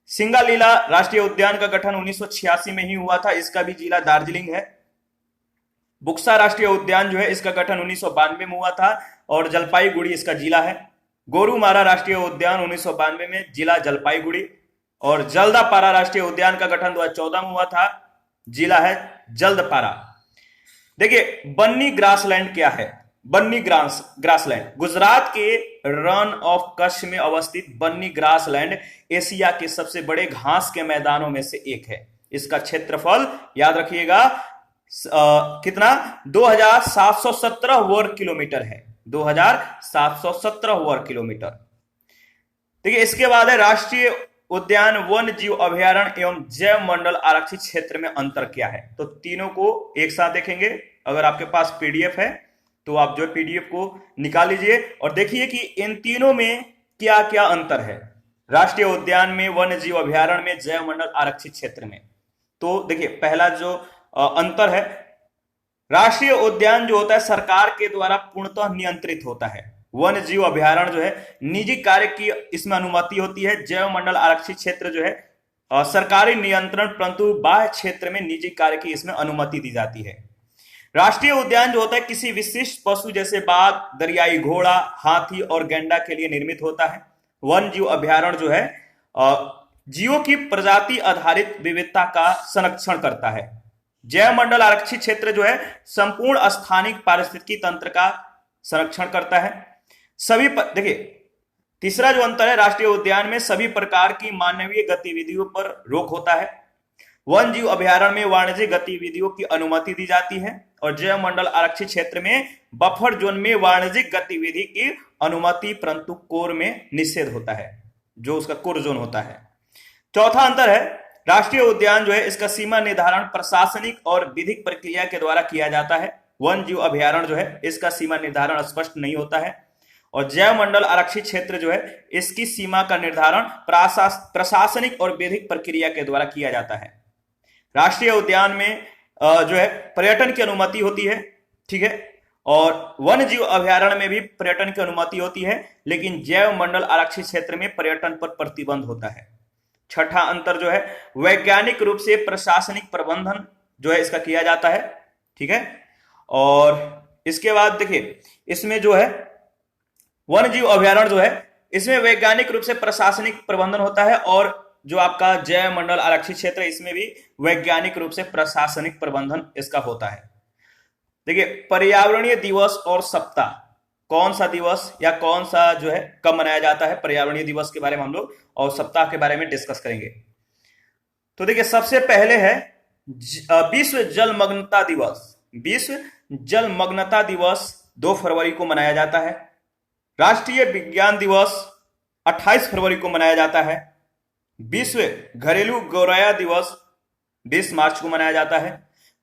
सिंगालीला राष्ट्रीय उद्यान का गठन 1986 में ही हुआ था, इसका भी जिला दार्जिलिंग है। बुक्सा राष्ट्रीय उद्यान जो है इसका गठन 1992 में हुआ था और जलपाईगुड़ी इसका जिला है। गोरुमारा राष्ट्रीय उद्यान 1992 में, जिला जलपाईगुड़ी। और जल्दापारा राष्ट्रीय उद्यान का गठन 2014 में हुआ था, जिला है जल्दपारा। देखिए बन्नी ग्रासलैंड क्या है? बन्नी ग्रासलैंड गुजरात के रन ऑफ कच्छ में अवस्थित बन्नी ग्रासलैंड एशिया के सबसे बड़े घास के मैदानों में से एक है। इसका क्षेत्रफल याद रखिएगा कितना? 2717 वर्ग किलोमीटर है, 2717 वर्ग किलोमीटर। देखिए इसके बाद है राष्ट्रीय उद्यान, वन जीव अभयारण्य एवं जैव मंडल आरक्षित क्षेत्र में अंतर क्या है? तो तीनों को एक साथ देखेंगे। अगर आपके पास पीडीएफ है तो आप जो पीडीएफ को निकाल लीजिए और देखिए कि इन तीनों में क्या क्या अंतर है, राष्ट्रीय उद्यान में, वन जीव अभयारण्य में, जैव मंडल आरक्षित क्षेत्र में। तो देखिए पहला जो अंतर है, राष्ट्रीय उद्यान जो होता है सरकार के द्वारा पूर्णतः नियंत्रित होता है। वन जीव अभयारण्य जो है निजी कार्य की इसमें अनुमति होती है। जैव मंडल आरक्षित क्षेत्र जो है सरकारी नियंत्रण परंतु बाह्य क्षेत्र में निजी कार्य की इसमें अनुमति दी जाती है। राष्ट्रीय उद्यान जो होता है किसी विशिष्ट पशु जैसे बाघ, दरियाई घोड़ा, हाथी और गैंडा के लिए निर्मित होता है। वन जीव अभयारण्य जो है जीवों की प्रजाति आधारित विविधता का संरक्षण करता है। जैव मंडल आरक्षित क्षेत्र जो है संपूर्ण स्थानिक पारिस्थितिकी तंत्र का संरक्षण करता है। देखिए तीसरा जो अंतर है, राष्ट्रीय उद्यान में सभी प्रकार की मानवीय गतिविधियों पर रोक होता है। वन जीव अभयारण्य में वाणिज्यिक गतिविधियों की अनुमति दी जाती है और जैव मंडल आरक्षित क्षेत्र में बफर जोन में वाणिज्यिक गतिविधि की अनुमति परंतु कोर में निषेध होता है, जो उसका कोर जोन होता है। चौथा अंतर है, राष्ट्रीय उद्यान जो है इसका सीमा निर्धारण प्रशासनिक और विधिक प्रक्रिया के द्वारा किया जाता है। वन जीव अभयारण्य जो है इसका सीमा निर्धारण स्पष्ट नहीं होता है और जैव मंडल आरक्षित क्षेत्र जो है इसकी सीमा का निर्धारण प्रशासनिक और विधिक प्रक्रिया के द्वारा किया जाता है। राष्ट्रीय उद्यान में जो है पर्यटन की अनुमति होती है, ठीक है, और वन जीव अभयारण्य में भी पर्यटन की अनुमति होती है, लेकिन जैव मंडल आरक्षित क्षेत्र में पर्यटन पर प्रतिबंध होता है। छठा अंतर जो है वैज्ञानिक रूप से प्रशासनिक प्रबंधन जो है इसका किया जाता है, ठीक है। और इसके बाद देखिए इसमें जो है वन जीव अभयारण्य जो है इसमें वैज्ञानिक रूप से प्रशासनिक प्रबंधन होता है और जो आपका जैव मंडल आरक्षित क्षेत्र है इसमें भी वैज्ञानिक रूप से प्रशासनिक प्रबंधन इसका होता है। देखिए पर्यावरणीय दिवस और सप्ताह, कौन सा दिवस या कौन सा जो है कब मनाया जाता है, पर्यावरणीय दिवस के बारे में हम लोग और सप्ताह के बारे में डिस्कस करेंगे। तो देखिए सबसे पहले है विश्व जलमग्नता दिवस। विश्व जलमग्नता दिवस 2 फरवरी को मनाया जाता है। राष्ट्रीय विज्ञान दिवस 28 फरवरी को मनाया जाता है। विश्व घरेलू गौरैया दिवस 20 मार्च को मनाया जाता है।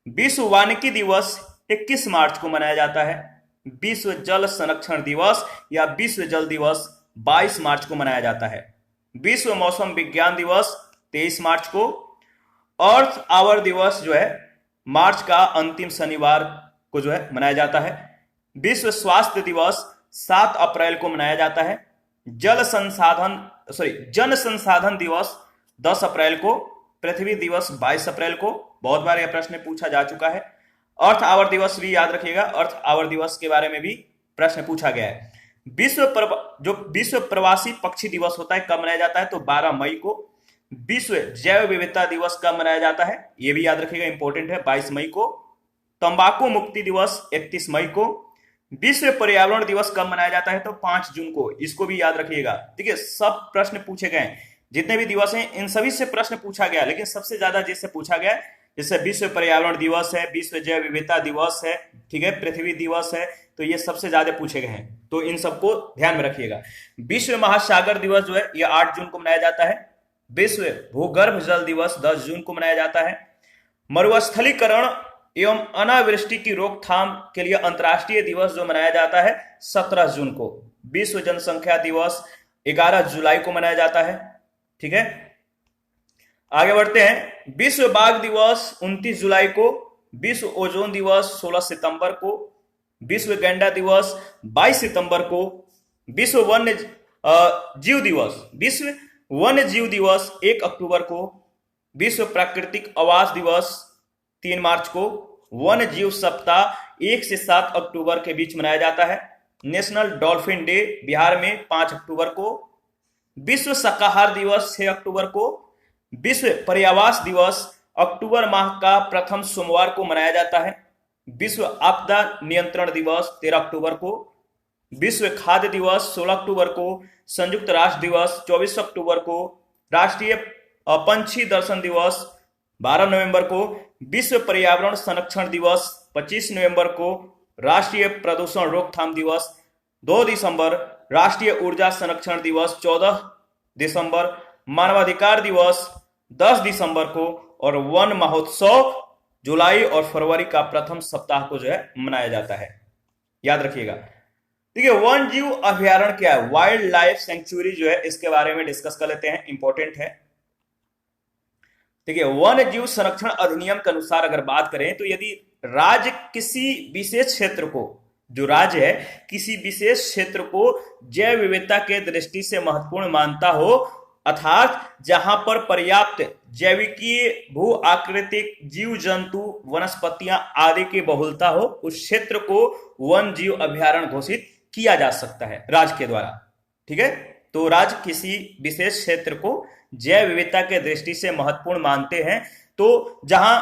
विश्व वानिकी दिवस 21 मार्च को मनाया जाता है। विश्व जल संरक्षण दिवस या विश्व जल दिवस 22 मार्च को मनाया जाता है। विश्व मौसम विज्ञान दिवस 23 मार्च को। अर्थ आवर दिवस जो है मार्च का अंतिम शनिवार को जो है मनाया जाता है। विश्व स्वास्थ्य दिवस 7 अप्रैल को मनाया जाता है। जन संसाधन दिवस 10 अप्रैल को। पृथ्वी दिवस 22 अप्रैल को। बहुत बार यह प्रश्न पूछा जा चुका है। अर्थ आवर दिवस भी याद रखिएगा, अर्थ आवर दिवस के बारे में भी प्रश्न पूछा गया है। विश्व प्रवासी पक्षी दिवस होता है कब मनाया जाता है, तो 12 मई को। विश्व जैव विविधता दिवस कब मनाया जाता है, यह भी याद रखिएगा, इंपॉर्टेंट है, 22 मई को। तंबाकू मुक्ति दिवस 31 मई को। विश्व पर्यावरण दिवस कब मनाया जाता है, तो 5 जून को। इसको भी याद रखिएगा। देखिए सब प्रश्न पूछे गए, जितने भी दिवस हैं इन सभी से प्रश्न पूछा गया, लेकिन सबसे ज्यादा जिससे पूछा गया, जैसे विश्व पर्यावरण दिवस है, विश्व जैव विविधता दिवस है, ठीक है, पृथ्वी दिवस है, तो ये सबसे ज्यादा पूछे गए हैं, तो इन सबको ध्यान में रखिएगा। विश्व महासागर दिवस जो है ये 8 जून को मनाया जाता है। विश्व भूगर्भ जल दिवस 10 जून को मनाया जाता है। मरुस्थलीकरण एवं अनावृष्टि की रोकथाम के लिए अंतर्राष्ट्रीय दिवस जो मनाया जाता है 17 जून को। विश्व जनसंख्या दिवस 11 जुलाई को मनाया जाता है, ठीक है। आगे बढ़ते हैं। विश्व बाघ दिवस 29 जुलाई को। विश्व ओजोन दिवस 16 सितंबर को। विश्व गैंडा दिवस 22 सितंबर को। विश्व वन्य जीव दिवस 1 अक्टूबर को। विश्व प्राकृतिक आवास दिवस 3 मार्च को। वन्य जीव सप्ताह 1 से 7 अक्टूबर के बीच मनाया जाता है। नेशनल डॉल्फिन डे बिहार में 5 अक्टूबर को। विश्व शाकाहार दिवस 6 अक्टूबर को। विश्व पर्यावास दिवस अक्टूबर माह का प्रथम सोमवार को मनाया जाता है। विश्व आपदा नियंत्रण दिवस 13 अक्टूबर को। विश्व खाद्य दिवस 16 अक्टूबर को। संयुक्त राष्ट्र दिवस 24 अक्टूबर को। राष्ट्रीय पंछी दर्शन दिवस 12 नवंबर को। विश्व पर्यावरण संरक्षण दिवस 25 नवंबर को। राष्ट्रीय प्रदूषण रोकथाम दिवस 2 दिसंबर। राष्ट्रीय ऊर्जा संरक्षण दिवस 14 दिसंबर। मानवाधिकार दिवस 10 दिसंबर को। और वन महोत्सव जुलाई और फरवरी का प्रथम सप्ताह को जो है मनाया जाता है, याद रखिएगा। देखिए वन जीव अभयारण्य क्या है, वाइल्ड लाइफ सेंचुरी जो है, इसके बारे में डिस्कस कर लेते हैं, इंपॉर्टेंट है। देखिए वन जीव संरक्षण अधिनियम के अनुसार अगर बात करें तो यदि राज्य किसी विशेष क्षेत्र को, जो राज्य है किसी विशेष क्षेत्र को जैव विविधता के दृष्टि से महत्वपूर्ण मानता हो, अर्थात जहां पर पर्याप्त जैविकीय भू आकृतिक जीव जंतु वनस्पतियां आदि की बहुलता हो, उस क्षेत्र को वन जीव अभयारण्य घोषित किया जा सकता है राज्य के द्वारा, ठीक है। तो राज्य किसी विशेष क्षेत्र को जैव विविधता के दृष्टि से महत्वपूर्ण मानते हैं, तो जहां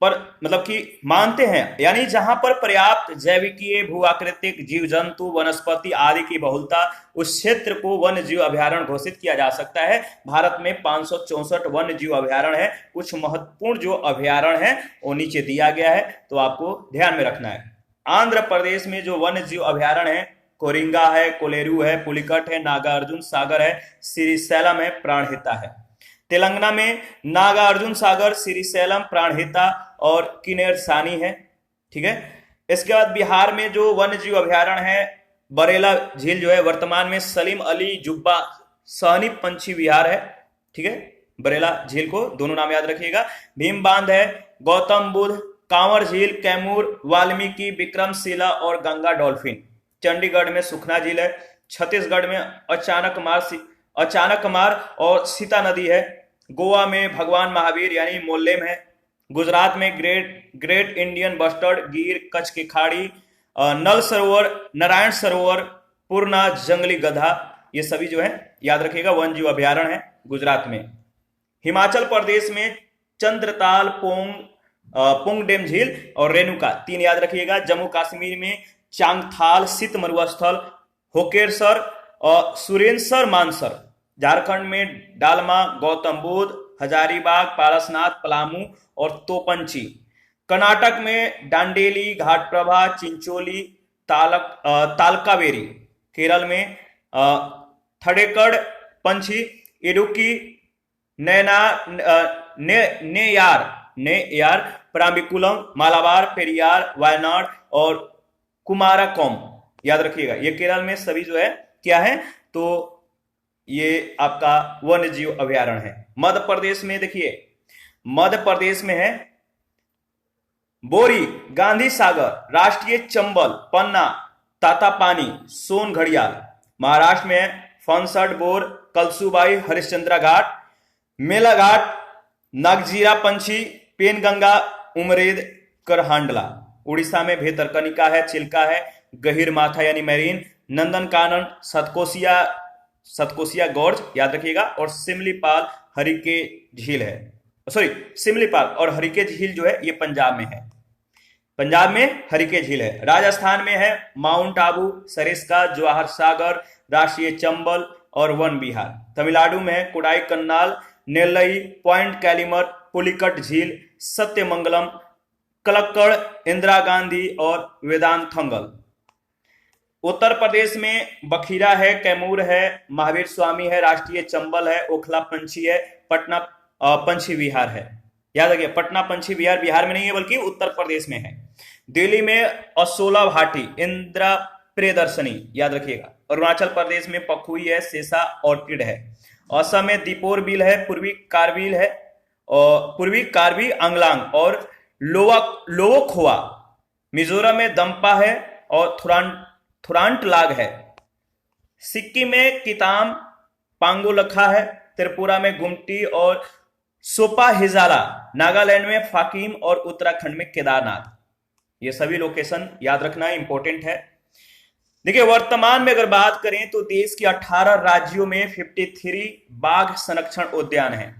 पर मतलब कि मानते हैं यानी जहां पर पर्याप्त जैविकीय भू आकृतिक जीव जंतु वनस्पति आदि की बहुलता, उस क्षेत्र को वन्य जीव अभयारण्य घोषित किया जा सकता है। भारत में 564 वन्य जीव अभयारण्य है। कुछ महत्वपूर्ण जो अभयारण्य है वो नीचे दिया गया है, तो आपको ध्यान में रखना है। आंध्र प्रदेश में जो वन्य जीव अभयारण्य है, कोरिंगा है, कोलेरू है, पुलिकट है, नागार्जुन सागर है, श्रीशैलम है, प्राणहिता है। तेलंगाना में नागार्जुन सागर, श्रीशैलम, प्राणहिता और किन्नरसानी है, ठीक है। इसके बाद बिहार में जो वन्य जीव अभयारण्य है, बरेला झील जो है, वर्तमान में सलीम अली जुब्बा सहनी पंछी विहार है, ठीक है। बरेला झील को दोनों नाम याद रखिएगा। भीम बांध है, गौतम बुद्ध, कांवर झील, कैमूर, वाल्मीकि, विक्रमशिला और गंगा डॉल्फिन। चंडीगढ़ में सुखना झील है। छत्तीसगढ़ में अचानकमार और सीता नदी है। गोवा में भगवान महावीर यानी मोल्लेम है। गुजरात में ग्रेट इंडियन बस्टर्ड, गिर, कच्छ की खाड़ी, नल सरोवर, नारायण सरोवर, पूर्णा, जंगली गधा, ये सभी जो है याद रखिएगा वन जीव अभयारण्य है गुजरात में। हिमाचल प्रदेश में चंद्रताल, पुंगडेम झील और रेणुका, 3 याद रखिएगा। जम्मू कश्मीर में चांगथाल, सित मरुस्थल, होकेरसर और सुरेनसर मानसर। झारखंड में डालमा, गौतम बुद्ध, हजारीबाग, पारसनाथ, पलामू और तोपंची। कर्नाटक में डांडेली, घाटप्रभा, चिंचोली, तालकावेरी। केरल में थडेकड़, पंछी, इडुक्की, नैना, नेयार, पराम्बिकुलम, मालाबार, पेरियार, वायनाड और कुमारकोम। याद रखिएगा ये केरल में सभी जो है क्या है, तो ये आपका वन्य जीव अभयारण्य है। मध्य प्रदेश में देखिए, मध्य प्रदेश में है बोरी, गांधी सागर, राष्ट्रीय चंबल, पन्ना, तातापानी, सोन घड़ियाल। महाराष्ट्र में है फनसट, बोर, कलसुबाई, हरिश्चंद्रा घाट, मेला घाट, नागजीरा पंछी, पेनगंगा, उमरेद, करहांडला। उड़ीसा में भेतरकनिका है, चिल्का है, गहिर माथा यानी मैरीन, नंदनकानन, सतकोसिया गॉर्ज, याद रखिएगा, और सिमलीपाल हरिके झील है। सॉरी, सिमलीपाल और हरिके झील जो है ये पंजाब में है। पंजाब में हरिके झील है। राजस्थान में है माउंट आबू, सरिस्का, जवाहर सागर, राष्ट्रीय चंबल और वन विहार। तमिलनाडु में है कोडाई कन्नाल, नेल्लई, पॉइंट कैलिमर, पुलिकट झील, सत्यमंगलम, कलक्कड़, इंदिरा गांधी और वेदांतंगल। उत्तर प्रदेश में बखीरा है, कैमूर है, महावीर स्वामी है, राष्ट्रीय चंबल है, ओखला पंछी है, पटना पंछी विहार है। याद रखिए, पटना पंछी विहार बिहार में नहीं है बल्कि उत्तर प्रदेश में है। दिल्ली में असोला भाटी, इंदिरा प्रियदर्शनी, याद रखिएगा। अरुणाचल प्रदेश में पखुई है, सेसा ऑर्किड है। असम में दीपोर बिल है, पूर्वी कारबिल है, और पूर्वी कार्बी आंगलांग और लोवोखोआ। मिजोरम में दम्पा है और थुरांटलाग है। सिक्किम में किताम, पांगोलखा है। त्रिपुरा में गुमटी और सोपा हिजाला। नागालैंड में फाकिम और उत्तराखंड में केदारनाथ। ये सभी लोकेशन याद रखना इंपॉर्टेंट है। देखिए, वर्तमान में अगर बात करें तो देश के 18 राज्यों में 53 बाघ संरक्षण उद्यान है।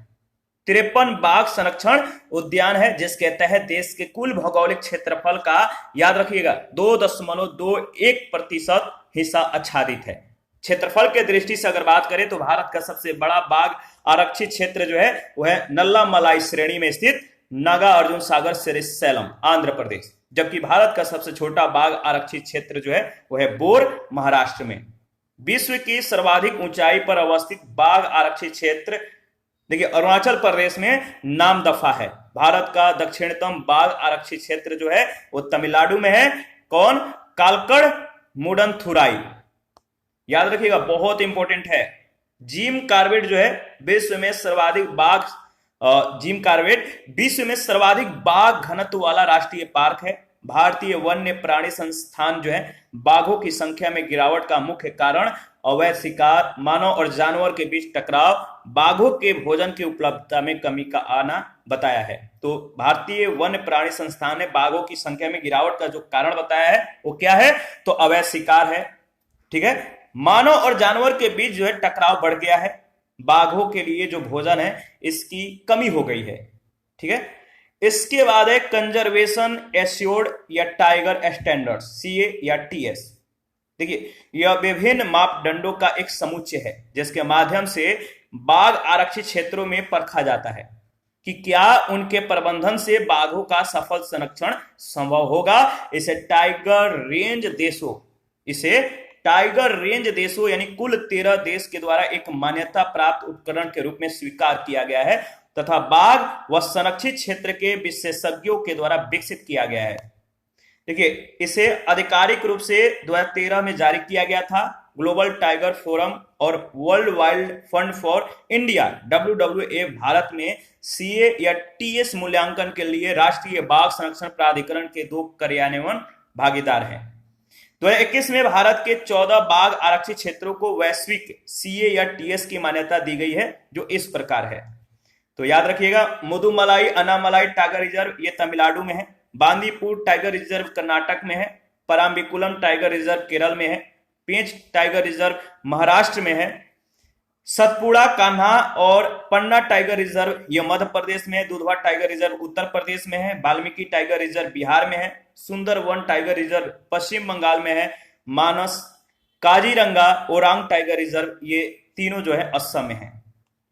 53 बाघ संरक्षण उद्यान है, जिसके तहत देश के कुल भौगोलिक क्षेत्रफल का, याद रखिएगा, 2.21% हिस्सा आच्छादित है। क्षेत्रफल के दृष्टि से अगर बात करें तो भारत का सबसे बड़ा बाघ आरक्षित क्षेत्र जो है वह है नल्लामलाई श्रेणी में स्थित नागार्जुन सागर श्रीशैलम, आंध्र प्रदेश। जबकि भारत का सबसे छोटा बाघ आरक्षित क्षेत्र जो है वह है बोर, महाराष्ट्र में। विश्व की सर्वाधिक ऊंचाई पर अवस्थित बाघ आरक्षित क्षेत्र देखिए अरुणाचल प्रदेश में नामदफा है। भारत का दक्षिणतम बाघ आरक्षित क्षेत्र जो है वो तमिलनाडु में है। कौन? कालकड़ मुडनथुराई। याद रखिएगा, बहुत इंपॉर्टेंट है। जिम कॉर्बेट जो है विश्व में सर्वाधिक बाघ घनत्व वाला राष्ट्रीय पार्क है। भारतीय वन्य प्राणी संस्थान जो है बाघों की संख्या में गिरावट का मुख्य कारण अवैध शिकार, मानव और जानवर के बीच टकराव, बाघों के भोजन की उपलब्धता में कमी का आना बताया है। तो भारतीय वन्य प्राणी संस्थान ने बाघों की संख्या में गिरावट का जो कारण बताया है वो क्या है? तो अवैध शिकार है। ठीक है, मानव और जानवर के बीच जो है टकराव बढ़ गया है, बाघों के लिए जो भोजन है इसकी कमी हो गई है। ठीक है, इसके बाद है कंजर्वेशन एश्योर्ड या टाइगर स्टैंडर्ड्स, CA या TS। देखिए, यह विभिन्न मापदंडों का एक समुच्चय है जिसके माध्यम से बाघ आरक्षित क्षेत्रों में परखा जाता है कि क्या उनके प्रबंधन से बाघों का सफल संरक्षण संभव होगा। इसे टाइगर रेंज देशों यानी कुल 13 देश के द्वारा एक मान्यता प्राप्त उपकरण के रूप में स्वीकार किया गया है तथा बाघ व संरक्षित क्षेत्र के विशेषज्ञों के द्वारा विकसित किया गया है। देखिए, इसे आधिकारिक रूप से 2013 में जारी किया गया था। ग्लोबल टाइगर फोरम और world wild fund for India WWF Bharat में CA या TS मूल्यांकन के लिए राष्ट्रीय बाघ संरक्षण प्राधिकरण के 2 कार्यान्वयन भागीदार हैं। 2021 में भारत के 14 बाघ आरक्षित क्षेत्रों को वैश्विक CA या TS की मान्यता दी गई है, जो इस प्रकार है। तो याद रखिएगा, मुदुमलाई अनामलाई टाइगर रिजर्व ये तमिलनाडु में है, बांदीपुर टाइगर रिजर्व कर्नाटक में है, पराम्बिकुलम टाइगर रिजर्व केरल में है, पेंच टाइगर रिजर्व महाराष्ट्र में है, सतपुड़ा कान्हा और पन्ना टाइगर रिजर्व ये मध्य प्रदेश में है, दुधवा टाइगर रिजर्व उत्तर प्रदेश में है, वाल्मीकि टाइगर रिजर्व बिहार में है, सुंदरवन टाइगर रिजर्व पश्चिम बंगाल में है, मानस, काजीरंगा, ओरांग टाइगर रिजर्व ये तीनों जो है असम में है।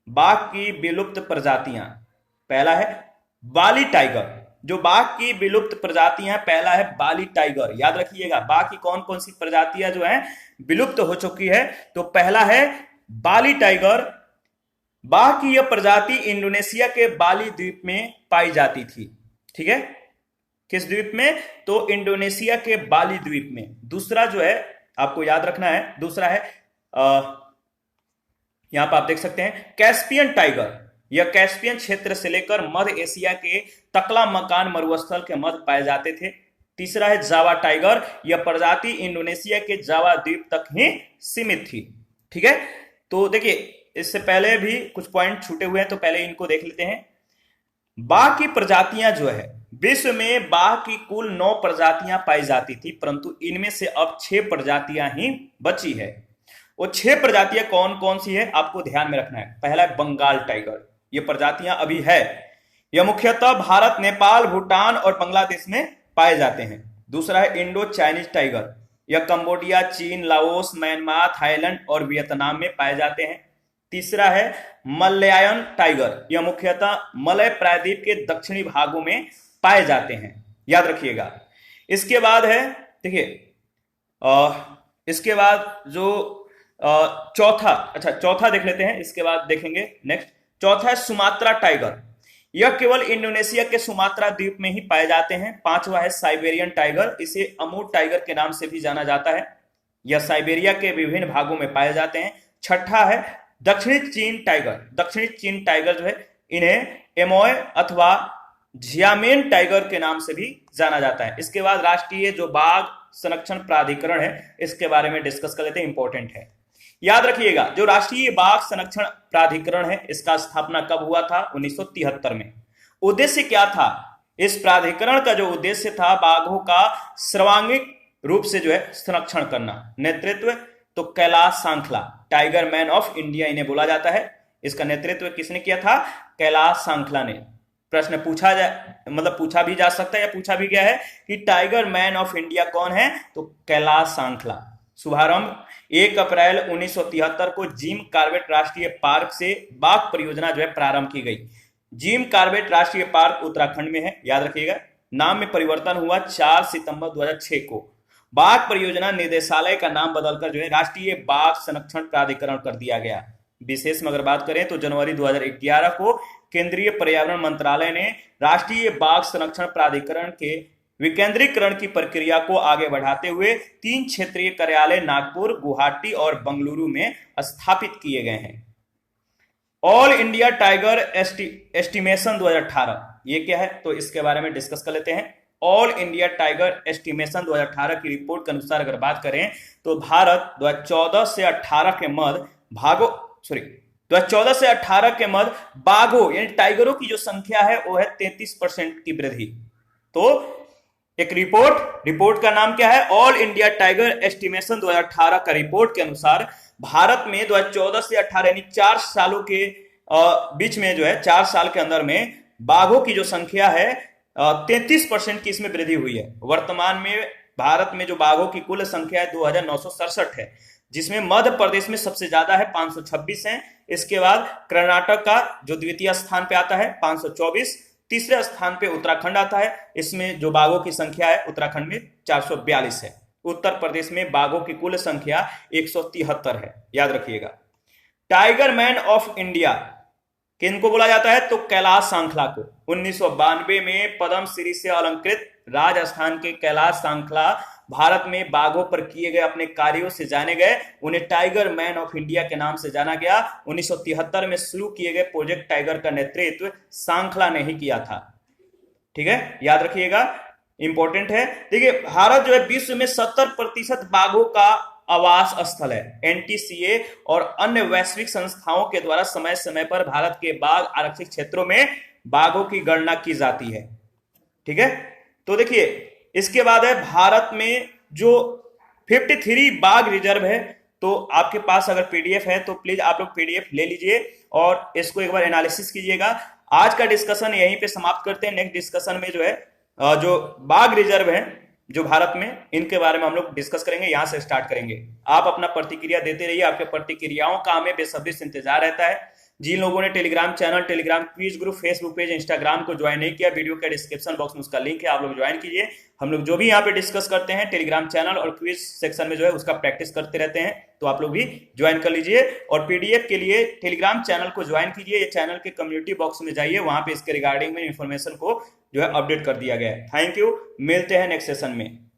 बाघ की विलुप्त प्रजातियां, पहला है बाली टाइगर, जो बाघ की विलुप्त प्रजातियां, पहला है बाली टाइगर। याद रखिएगा बाघ की कौन कौन सी प्रजातियां जो है विलुप्त हो चुकी है, तो पहला है बाली टाइगर। बाघ की यह प्रजाति इंडोनेशिया के बाली द्वीप में पाई जाती थी। ठीक है, किस द्वीप में, तो इंडोनेशिया के बाली द्वीप में। दूसरा जो है आपको याद रखना है, दूसरा है यहां पर आप देख सकते हैं कैस्पियन टाइगर। यह कैस्पियन क्षेत्र से लेकर मध्य एशिया के तकला मकान मरुस्थल के मध्य पाए जाते थे। तीसरा है जावा टाइगर। यह प्रजाति इंडोनेशिया के जावा द्वीप तक ही सीमित थी। ठीक है, तो देखिए इससे पहले भी कुछ पॉइंट छूटे हुए हैं, तो पहले इनको देख लेते हैं। बाघ की प्रजातियां जो है, विश्व में बाघ की कुल 9 प्रजातियां पाई जाती थी, परंतु इनमें से अब 6 प्रजातियां ही बची है। वो 6 प्रजातियां कौन कौन सी है आपको ध्यान में रखना है। पहला है बंगाल टाइगर, ये प्रजातियां अभी है। यह मुख्यतः भारत, नेपाल, भूटान और बांग्लादेश में पाए जाते हैं। दूसरा है इंडो चाइनीज टाइगर। यह कंबोडिया, चीन, लाओस, म्यांमार, थाईलैंड और वियतनाम में पाए जाते हैं। तीसरा है मलयायन टाइगर। यह मुख्यतः मलय प्रायद्वीप के दक्षिणी भागों में पाए जाते हैं, याद रखिएगा। इसके बाद है, देखिए इसके बाद जो चौथा देख लेते हैं, इसके बाद देखेंगे नेक्स्ट। चौथा है सुमात्रा टाइगर। यह केवल इंडोनेशिया के सुमात्रा द्वीप में ही पाए जाते हैं। पांचवा है साइबेरियन टाइगर। इसे अमूर टाइगर के नाम से भी जाना जाता है। यह साइबेरिया के विभिन्न भागों में पाए जाते हैं। छठा है दक्षिणी चीन टाइगर। दक्षिणी चीन टाइगर जो है, इन्हें एमोय अथवा झियामेन टाइगर के नाम से भी जाना जाता है। इसके बाद राष्ट्रीय जो बाघ संरक्षण प्राधिकरण है, इसके बारे में डिस्कस कर लेते हैं, इंपॉर्टेंट है। याद रखिएगा जो राष्ट्रीय बाघ संरक्षण प्राधिकरण है, इसका स्थापना कब हुआ था, 1973 में। उद्देश्य क्या था, इस प्राधिकरण का जो उद्देश्य था बाघों का सर्वांगीण रूप से जो है संरक्षण करना। नेतृत्व तो Kailash Sankhla, tiger man of India इन्हें बोला जाता है। इसका नेतृत्व किसने किया था, कैलाश सांखला ने। प्रश्न पूछा जाए, मतलब पूछा भी जा सकता है या पूछा भी गया है कि टाइगर मैन ऑफ इंडिया कौन है, तो कैलाश सांखला। शुभारंभ 1 अप्रैल 1973 को जिम कॉर्बेट राष्ट्रीय पार्क से बाघ परियोजना जो है प्रारंभ की गई। जिम कॉर्बेट राष्ट्रीय पार्क उत्तराखंड में है, याद रखिएगा। नाम में परिवर्तन हुआ 4 सितंबर 2006 को। बाघ परियोजना निदेशालय का नाम बदलकर जो है राष्ट्रीय बाघ संरक्षण प्राधिकरण कर दिया गया। विशेष में अगर बात करें तो जनवरी 2011 को केंद्रीय पर्यावरण मंत्रालय ने राष्ट्रीय बाघ संरक्षण प्राधिकरण के विकेंद्रीकरण की प्रक्रिया को आगे बढ़ाते हुए 3 क्षेत्रीय कार्यालय नागपुर, गुवाहाटी और बंगलुरु में स्थापित किए गए हैं। ऑल इंडिया टाइगर एस्टिमेशन 2018, ये क्या है, तो इसके बारे में डिस्कस कर लेते हैं। ऑल इंडिया टाइगर एस्टिमेशन 2018 की रिपोर्ट के अनुसार अगर बात करें तो भारत 2014 से 18 के मध्य 2014 से 18 के मध्य बाघों यानी टाइगरों की जो संख्या है वो है 33% की वृद्धि। तो एक रिपोर्ट का नाम क्या है, ऑल इंडिया टाइगर एस्टिमेशन 2018 का रिपोर्ट के अनुसार भारत में 2014 से 18 यानी 4 सालों के बीच में जो है 4 साल के अंदर में बाघों की जो संख्या है 33% की इसमें वृद्धि हुई है। वर्तमान में भारत में जो बाघों की कुल संख्या है 2967 है, जिसमें मध्य प्रदेश में सबसे ज्यादा है 526 है। इसके बाद कर्नाटक का जो द्वितीय स्थान पे आता है 524, तीसरे स्थान पे उत्तराखंड आता है, इसमें जो बाघों की संख्या है उत्तराखंड में 442 है। उत्तर प्रदेश में बाघों की कुल संख्या 173 है, याद रखिएगा। टाइगर मैन ऑफ इंडिया किनको बोला जाता है, तो कैलाश सांखला को। 1992 में पद्म श्री से अलंकृत राजस्थान के कैलाश सांखला भारत में बाघों पर किए गए अपने कार्यों से जाने गए। उन्हें टाइगर मैन ऑफ इंडिया के नाम से जाना गया। 1973 में शुरू किए गए प्रोजेक्ट टाइगर का नेतृत्व सांखला ने ही किया था। ठीक है, याद रखिएगा, इंपॉर्टेंट है। देखिए भारत जो है विश्व में 70% बाघों का आवास स्थल है। एनटीसीए और अन्य वैश्विक संस्थाओं के द्वारा समय समय पर भारत के बाघ आरक्षित क्षेत्रों में बाघों की गणना की जाती है। ठीक है, तो देखिए इसके बाद है भारत में जो 53 बाघ रिजर्व है। तो आपके पास अगर पीडीएफ है तो प्लीज आप लोग पीडीएफ ले लीजिए और इसको एक बार एनालिसिस कीजिएगा। आज का डिस्कशन यहीं पे समाप्त करते हैं। नेक्स्ट डिस्कशन में जो है जो बाघ रिजर्व है जो भारत में, इनके बारे में हम लोग डिस्कस करेंगे, यहां से स्टार्ट करेंगे। आप अपना प्रतिक्रिया देते रहिए, आपके प्रतिक्रियाओं का हमें बेसब्री से इंतजार रहता है। जिन लोगों ने Telegram channel, Telegram quiz group, Facebook page, Instagram को ज्वाइन नहीं किया, वीडियो के डिस्क्रिप्शन बॉक्स में उसका लिंक है, आप लोग ज्वाइन कीजिए। हम लोग जो भी यहाँ पे डिस्कस करते हैं टेलीग्राम चैनल और क्विज सेक्शन में जो है उसका प्रैक्टिस करते रहते हैं, तो आप लोग भी ज्वाइन कर लीजिए। और पीडीएफ के लिए टेलीग्राम चैनल को ज्वाइन कीजिए, ये चैनल के कम्युनिटी बॉक्स में जाइए, वहां पे इसके रिगार्डिंग में इंफॉर्मेशन को जो है अपडेट कर दिया गया है। थैंक यू, मिलते हैं नेक्स्ट सेशन में।